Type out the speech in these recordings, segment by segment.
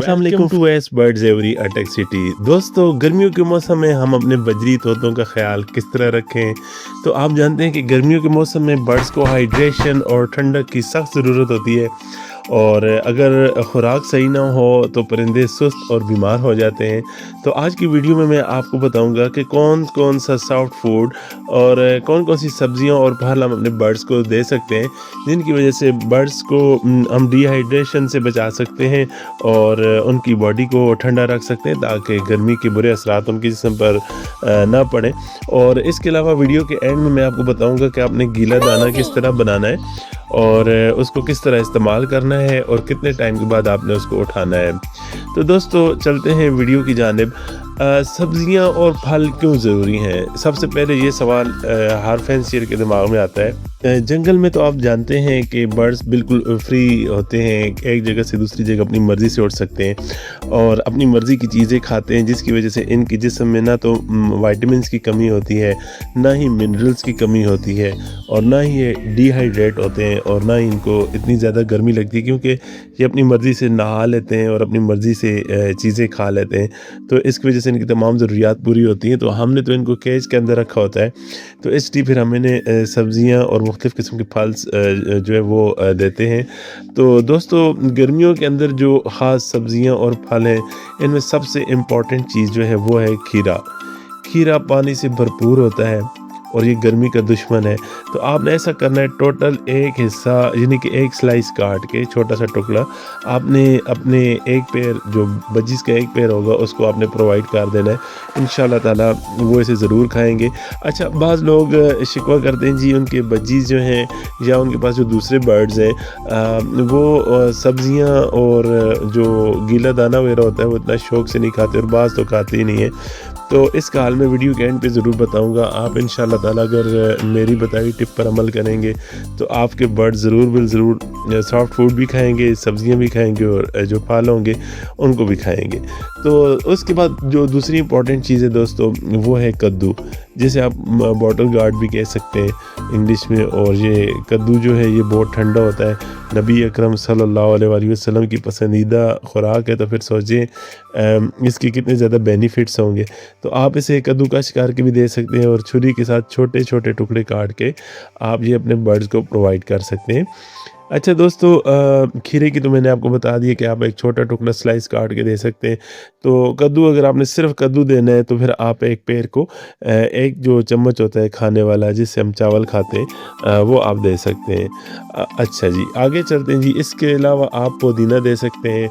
अस्सलाम वालेकुम to ace birds every attack city. दोस्तों, गर्मियों के मौसम में हम अपने बजरी तोतों का ख्याल किस तरह रखें? तो आप जानते हैं कि गर्मियों के मौसम में बर्ड्स को हाइड्रेशन और ठंडक की सख्त ज़रूरत होती है, और अगर खुराक सही ना हो तो परिंदे सुस्त और बीमार हो जाते हैं। तो आज की वीडियो में मैं आपको बताऊंगा कि कौन कौन सा सॉफ्ट फूड और कौन कौन सी सब्जियां और फल हम अपने बर्ड्स को दे सकते हैं, जिनकी वजह से बर्ड्स को हम डिहाइड्रेशन से बचा सकते हैं और उनकी बॉडी को ठंडा रख सकते हैं, ताकि गर्मी के बुरे असरात उनके जिस्म पर ना पड़े। और इसके अलावा वीडियो के एंड में मैं आपको बताऊंगा कि आपने गीला दाना किस तरह बनाना है और उसको किस तरह इस्तेमाल करना है और कितने टाइम के बाद आपने उसको उठाना है। तो दोस्तों, चलते हैं वीडियो की जानिब। सब्जियां और फल क्यों ज़रूरी हैं? सबसे पहले ये सवाल हर फैंसियर के दिमाग में आता है। जंगल में तो आप जानते हैं कि बर्ड्स बिल्कुल फ्री होते हैं, एक जगह से दूसरी जगह अपनी मर्ज़ी से उड़ सकते हैं और अपनी मर्ज़ी की चीज़ें खाते हैं, जिसकी वजह से इनके जिस्म में ना तो विटामिन्स की कमी होती है, ना ही मिनरल्स की कमी होती है, और ना ही ये डिहाइड्रेट होते हैं, और ना ही इनको इतनी ज़्यादा गर्मी लगती है, क्योंकि ये अपनी मर्ज़ी से नहा लेते हैं और अपनी मर्ज़ी से चीज़ें खा लेते हैं। तो इसकी वजह से इनकी तमाम ज़रूरियात पूरी होती हैं। तो हमने तो इनको केज के अंदर रखा होता है, तो इसलिए फिर हम इन्हें सब्ज़ियाँ और मुख्तलिफ़ किस्म के फल जो है वो देते हैं। तो दोस्तों, गर्मियों के अंदर जो ख़ास सब्ज़ियाँ और फल हैं, इनमें सबसे इम्पॉर्टेंट चीज़ जो है वो है खीरा। खीरा पानी से भरपूर होता है और ये गर्मी का दुश्मन है। तो आपने ऐसा करना है, टोटल एक हिस्सा यानी कि एक स्लाइस काट के, छोटा सा टुकड़ा आपने अपने एक पैर, जो बजीज़ का एक पैर होगा, उसको आपने प्रोवाइड कर देना है। इंशाल्लाह ताला वो इसे ज़रूर खाएंगे। अच्छा, बाज़ लोग शिकवा करते हैं जी, उनके बजीज़ जो हैं या उनके पास जो दूसरे बर्ड्स हैं वो सब्ज़ियाँ और जो गीला दाना वगैरह होता है वो इतना शौक़ से नहीं खाते, और बाज़ तो खाते ही नहीं है। तो इसका हाल मैं वीडियो के एंड पे ज़रूर बताऊंगा। आप इंशाल्लाह ताला अगर मेरी बताई टिप पर अमल करेंगे तो आपके बर्ड ज़रूर सॉफ्ट फूड भी खाएंगे, सब्जियां भी खाएंगे, और जो फल होंगे उनको भी खाएंगे। तो उसके बाद जो दूसरी इंपॉर्टेंट चीज़ है दोस्तों, वो है कद्दू, जिसे आप बॉटल गार्ड भी कह सकते हैं इंग्लिश में। और ये कद्दू जो है ये बहुत ठंडा होता है, नबी अकरम सल्लल्लाहु अलैहि वसल्लम की पसंदीदा खुराक है। तो फिर सोचें इसके कितने ज़्यादा बेनिफिट्स होंगे। तो आप इसे कद्दूकश करके भी दे सकते हैं, और छुरी के साथ छोटे छोटे टुकड़े काट के आप ये अपने बर्ड्स को प्रोवाइड कर सकते हैं। अच्छा दोस्तों, खीरे की तो मैंने आपको बता दिया कि आप एक छोटा टुकड़ा स्लाइस काट के दे सकते हैं। तो कद्दू, अगर आपने सिर्फ कद्दू देना है तो फिर आप एक पैर को एक जो चम्मच होता है खाने वाला जिससे हम चावल खाते हैं, वो आप दे सकते हैं। अच्छा जी, आगे चलते हैं जी। इसके अलावा आप पुदीना दे सकते हैं।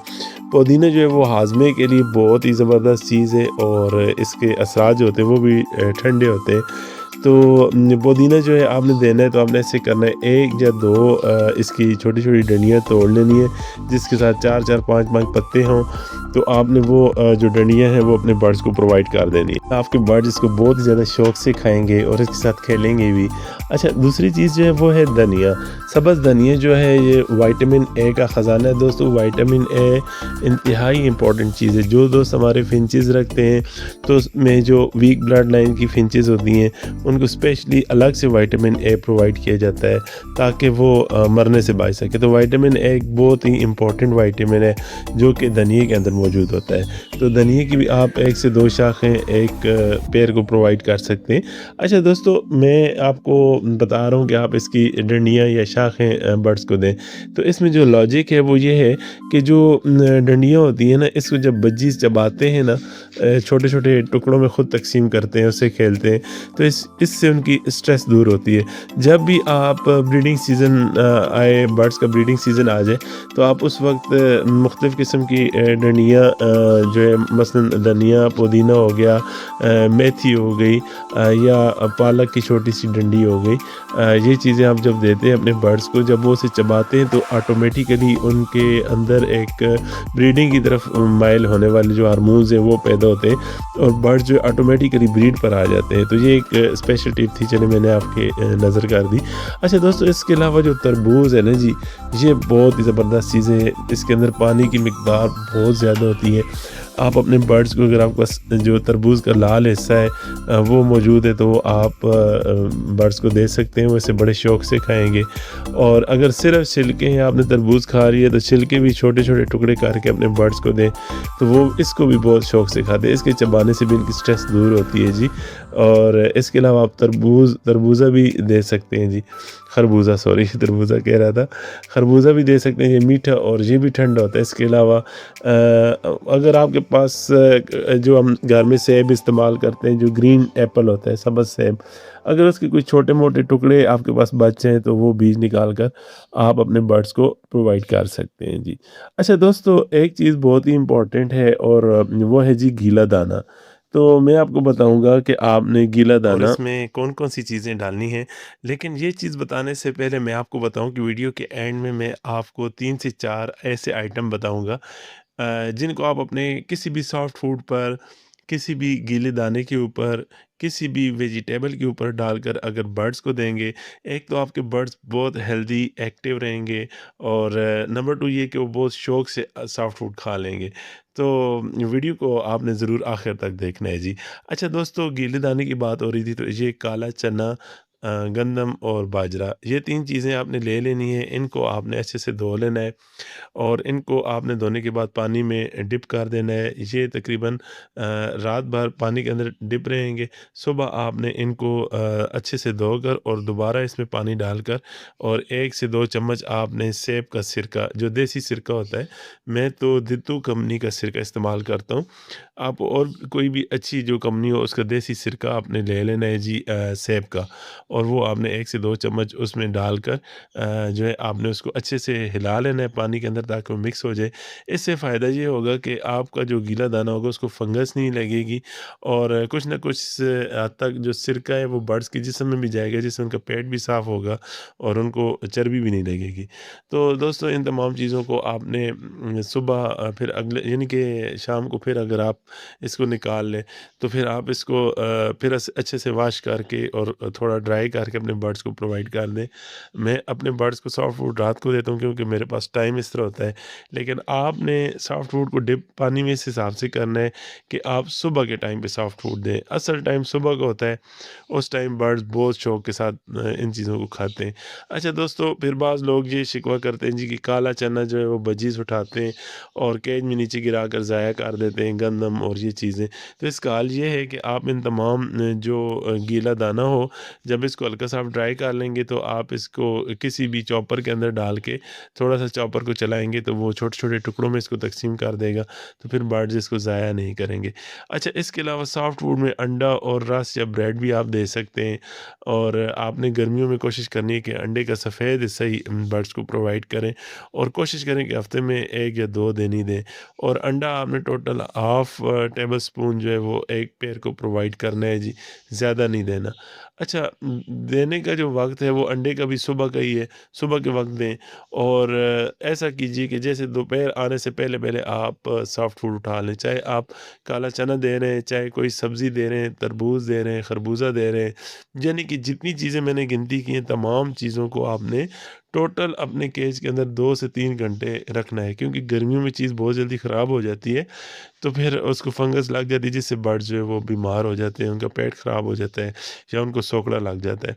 पुदीना जो है वो हाजमे के लिए बहुत ही ज़बरदस्त चीज़ है, और इसके असरात जो होते हैं वो भी ठंडे होते हैं। तो पुदीना जो है आपने देना है तो आपने ऐसे करना है, एक या दो इसकी छोटी छोटी डंडियाँ तोड़ लेनी है, जिसके साथ 4-4, 5-5 पत्ते हों। तो आपने वो जो डंडियाँ हैं वो अपने बर्ड्स को प्रोवाइड कर देनी है। आपके बर्ड्स इसको बहुत ही ज़्यादा शौक़ से खाएंगे और इसके साथ खेलेंगे भी। अच्छा, दूसरी चीज़ जो है वो है धनिया। सब्ज़ धनिया जो है ये विटामिन ए का ख़जाना है दोस्तों। विटामिन ए इंतहाई इम्पॉर्टेंट चीज़ है। जो दोस्त हमारे फिंचेस रखते हैं तो उसमें जो वीक ब्लड लाइन की फिंचेस होती हैं उनको स्पेशली अलग से विटामिन ए प्रोवाइड किया जाता है, ताकि वो मरने से बच सके। तो विटामिन ए एक बहुत ही इम्पॉर्टेंट विटामिन है जो कि धनिया के अंदर मौजूद होता है। तो धनिया की भी आप 1 से 2 शाखें एक पेड़ को प्रोवाइड कर सकते हैं। अच्छा दोस्तों, मैं आपको बता रहा हूँ कि आप इसकी डंडियाँ या शाखें बर्ड्स को दें। तो इसमें जो लॉजिक है वो ये है कि जो डंडियाँ होती हैं ना, इसको जब बज्जीज़ चबाते हैं ना, छोटे छोटे टुकड़ों में ख़ुद तकसीम करते हैं, उससे खेलते हैं, तो इससे उनकी स्ट्रेस दूर होती है। जब भी आप ब्रीडिंग सीज़न आए, बर्ड्स का ब्रीडिंग सीज़न आ जाए, तो आप उस वक्त मुख्तलिफ़ किस्म की डंडियाँ जो है, मसलन धनिया, पुदीना हो गया, मेथी हो गई, या पालक की छोटी सी डंडी हो गई, ये चीज़ें आप जब देते हैं अपने बर्ड्स को, जब वो उसे चबाते हैं तो ऑटोमेटिकली उनके अंदर एक ब्रीडिंग की तरफ माइल होने वाले जो हार्मोन्स हैं वो पैदा होते हैं, और बर्ड्स जो ऑटोमेटिकली ब्रीड पर आ जाते हैं। तो ये एक स्पेशल टिप थी, चले मैंने आपके नज़र कर दी। अच्छा दोस्तों, इसके अलावा जो तरबूज है ना जी, ये बहुत ही ज़बरदस्त चीज़ है। इसके अंदर पानी की मिकदार बहुत ज़्यादा होती है। आप अपने बर्ड्स को, अगर आपके पास जो तरबूज का लाल हिस्सा है वो मौजूद है, तो आप बर्ड्स को दे सकते हैं, वो इसे बड़े शौक से खाएंगे। और अगर सिर्फ छिलके हैं, आपने तरबूज खा रही है, तो छिलके भी छोटे छोटे टुकड़े करके अपने बर्ड्स को दें, तो वो इसको भी बहुत शौक से खाते हैं। इसके चबाने से भी इनकी स्ट्रेस दूर होती है जी। और इसके अलावा आप तरबूज़ा भी दे सकते हैं जी, खरबूजा, सॉरी तरबूजा कह रहा था, खरबूजा भी दे सकते हैं, ये मीठा और ये भी ठंडा होता है। इसके अलावा अगर आपके पास जो हम घर में सेब इस्तेमाल करते हैं, जो ग्रीन एप्पल होता है, सब्ज़ सेब, अगर उसके कुछ छोटे मोटे टुकड़े आपके पास बच जाएँ, तो वो बीज निकाल कर आप अपने बर्ड्स को प्रोवाइड कर सकते हैं जी। अच्छा दोस्तों, एक चीज़ बहुत ही इम्पोर्टेंट है, और वो है जी गीला दाना। तो मैं आपको बताऊँगा कि आपने गीला और दाना इसमें कौन-कौन सी चीज़ें डालनी हैं। लेकिन ये चीज़ बताने से पहले मैं आपको बताऊँ कि वीडियो के एंड में मैं आपको 3 से 4 ऐसे आइटम बताऊँगा जिनको आप अपने किसी भी सॉफ्ट फूड पर, किसी भी गीले दाने के ऊपर, किसी भी वेजिटेबल के ऊपर डालकर अगर बर्ड्स को देंगे, एक तो आपके बर्ड्स बहुत हेल्दी, एक्टिव रहेंगे, और नंबर 2 ये कि वो बहुत शौक से सॉफ्ट फूड खा लेंगे। तो वीडियो को आपने ज़रूर आखिर तक देखना है जी। अच्छा दोस्तों, गीले दाने की बात हो रही थी, तो ये काला चना, गंदम और बाजरा, ये 3 चीज़ें आपने ले लेनी है। इनको आपने अच्छे से धो लेना है, और इनको आपने धोने के बाद पानी में डिप कर देना है। ये तकरीबन रात भर पानी के अंदर डिप रहेंगे। सुबह आपने इनको अच्छे से धोकर और दोबारा इसमें पानी डालकर, और 1 से 2 चम्मच आपने सेब का सिरका, जो देसी सिरका होता है, मैं तो दित्तू कंपनी का सिरका इस्तेमाल करता हूँ। आप और कोई भी अच्छी जो कंपनी हो, उसका देसी सिरका आपने ले लेना है जी, सेब का, और वो आपने 1 से 2 चम्मच उसमें डालकर जो है आपने उसको अच्छे से हिला लेना है पानी के अंदर, ताकि वो मिक्स हो जाए। इससे फ़ायदा ये होगा कि आपका जो गीला दाना होगा उसको फंगस नहीं लगेगी, और कुछ ना कुछ हद तक जो सिरका है वो बर्ड्स के जिस्म में भी जाएगा, जिससे उनका पेट भी साफ़ होगा और उनको चर्बी भी नहीं लगेगी। तो दोस्तों, इन तमाम चीज़ों को आपने सुबह फिर अगले यानी कि शाम को फिर अगर आप इसको निकाल लें, तो फिर आप इसको फिर अच्छे से वॉश करके और थोड़ा ड्राई करके अपने बर्ड्स को प्रोवाइड कर दें। मैं अपने बर्ड्स को सॉफ्ट फूड रात को देता हूँ, क्योंकि मेरे पास टाइम इस तरह होता है। लेकिन आपने सॉफ्ट फूड को डिप पानी में इस हिसाब से करना है कि आप सुबह के टाइम पे सॉफ्ट फूड दें। असल टाइम सुबह का होता है, उस टाइम बर्ड्स बहुत शौक के साथ इन चीज़ों को खाते हैं। अच्छा दोस्तों, फिर बाज़ लोग ये शिकवा करते हैं जी कि काला चना जो है वो बजीज़ उठाते हैं और केज में नीचे गिरा कर ज़ाया कर देते हैं, गंदम और ये चीज़ें। तो इसका हल ये है कि आप इन तमाम जो गीला दाना हो, जब इसको हल्का सा आप ड्राई कर लेंगे, तो आप इसको किसी भी चॉपर के अंदर डाल के थोड़ा-सा चॉपर को चलाएँगे, तो वो छोटे-छोटे टुकड़ों में इसको तक़सीम कर देगा, तो फिर बर्ड्स इसको ज़ाया नहीं करेंगे। अच्छा, इसके अलावा सॉफ्ट फूड में अंडा और रस या ब्रेड भी आप दे सकते हैं, और आपने गर्मियों में कोशिश करनी है कि अंडे का सफ़ेद हिस्सा ही बर्ड्स को प्रोवाइड करें, और कोशिश करें कि हफ़्ते में 1 या 2 दिन ही दें, और अंडा आपने टोटल हाफ़ टेबल स्पून जो है वो एक पेयर को प्रोवाइड करना है जी, ज़्यादा नहीं देना। अच्छा, देने का जो वक़्त है वो अंडे का भी सुबह का ही है, सुबह के वक़्त दें, और ऐसा कीजिए कि जैसे दोपहर आने से पहले-पहले आप सॉफ्ट फूड उठा लें, चाहे आप काला चना दे रहे हैं, चाहे कोई सब्ज़ी दे रहे हैं, तरबूज दे रहे हैं, खरबूजा दे रहे हैं, यानी कि जितनी चीज़ें मैंने गिनती की हैं, तमाम चीज़ों को आपने टोटल अपने केज के अंदर 2 से 3 घंटे रखना है, क्योंकि गर्मियों में चीज़ बहुत जल्दी ख़राब हो जाती है, तो फिर उसको फंगस लग जाती है, जिससे बर्ड्स जो है वो बीमार हो जाते हैं, उनका पेट ख़राब हो जाता है या उनको सोकड़ा लग जाता है।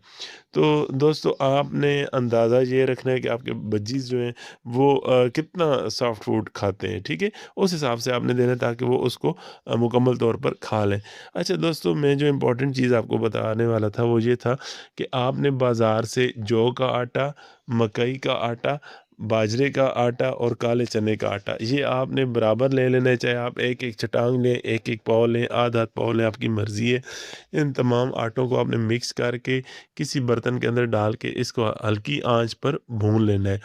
तो दोस्तों, आपने अंदाज़ा ये रखना है कि आपके बच्चीज़ जो हैं वो कितना सॉफ्ट फूड खाते हैं, ठीक है? उस हिसाब से आपने देना है, ताकि वो उसको मुकम्मल तौर पर खा लें। अच्छा दोस्तों, मैं जो इम्पोर्टेंट चीज़ आपको बताने वाला था वो ये था कि आपने बाज़ार से जौ का आटा, मकई का आटा, बाजरे का आटा और काले चने का आटा, ये आपने बराबर ले लेना है, चाहे आप 1-1 चटांग लें, 1-1 पाव लें, आधा-आधा पाव लें, आपकी मर्ज़ी है। इन तमाम आटों को आपने मिक्स करके किसी बर्तन के अंदर डाल के इसको हल्की आंच पर भून लेना है।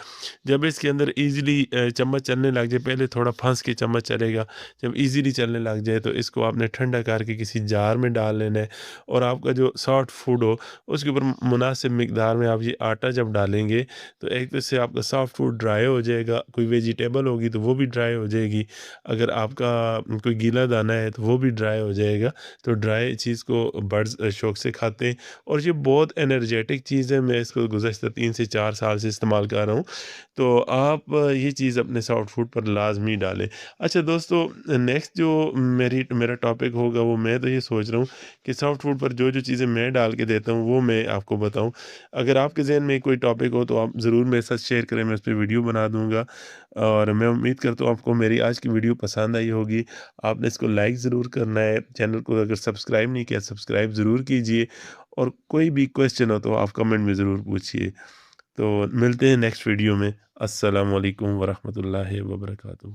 जब इसके अंदर ईज़िली चम्मच चलने लग जाए, पहले थोड़ा फँस के चम्मच चलेगा, जब ईज़िली चलने लग जाए तो इसको आपने ठंडा करके किसी जार में डाल लेना है, और आपका जो सॉफ्ट फूड हो उसके ऊपर मुनासिब मिकदार में आप ये आटा जब डालेंगे, तो एक तो इससे आपका सॉफ्ट फूड फूड ड्राई हो जाएगा, कोई वेजिटेबल होगी तो वो भी ड्राई हो जाएगी। अगर आपका कोई गीला दाना है तो वो भी ड्राई हो जाएगा। तो ड्राई चीज़ को बर्ड्स शौक से खाते हैं और ये बहुत एनर्जेटिक चीज़ है। मैं इसको गुज़श्ता 3 से 4 साल से इस्तेमाल कर रहा हूँ। तो आप ये चीज़ अपने सॉफ्ट फूड पर लाज़मी डालें। अच्छा दोस्तों, नेक्स्ट जो मेरा टॉपिक होगा वो मैं तो ये सोच रहा हूँ कि सॉफ्ट फूड पर जो-जो चीज़ें मैं डाल के देता हूँ वो मैं आपको बताऊँ। अगर आपके ज़हन में कोई टॉपिक हो तो आप ज़रूर मेरे साथ शेयर करें, मैं उस पे वीडियो बना दूँगा। और मैं उम्मीद करता हूँ आपको मेरी आज की वीडियो पसंद आई होगी। आपने इसको लाइक ज़रूर करना है, चैनल को अगर सब्सक्राइब नहीं किया सब्सक्राइब ज़रूर कीजिए और कोई भी क्वेश्चन हो तो आप कमेंट में ज़रूर पूछिए। तो मिलते हैं नेक्स्ट वीडियो में। अस्सलाम वालेकुम वरहमतुल्लाहि वबरकातुहू।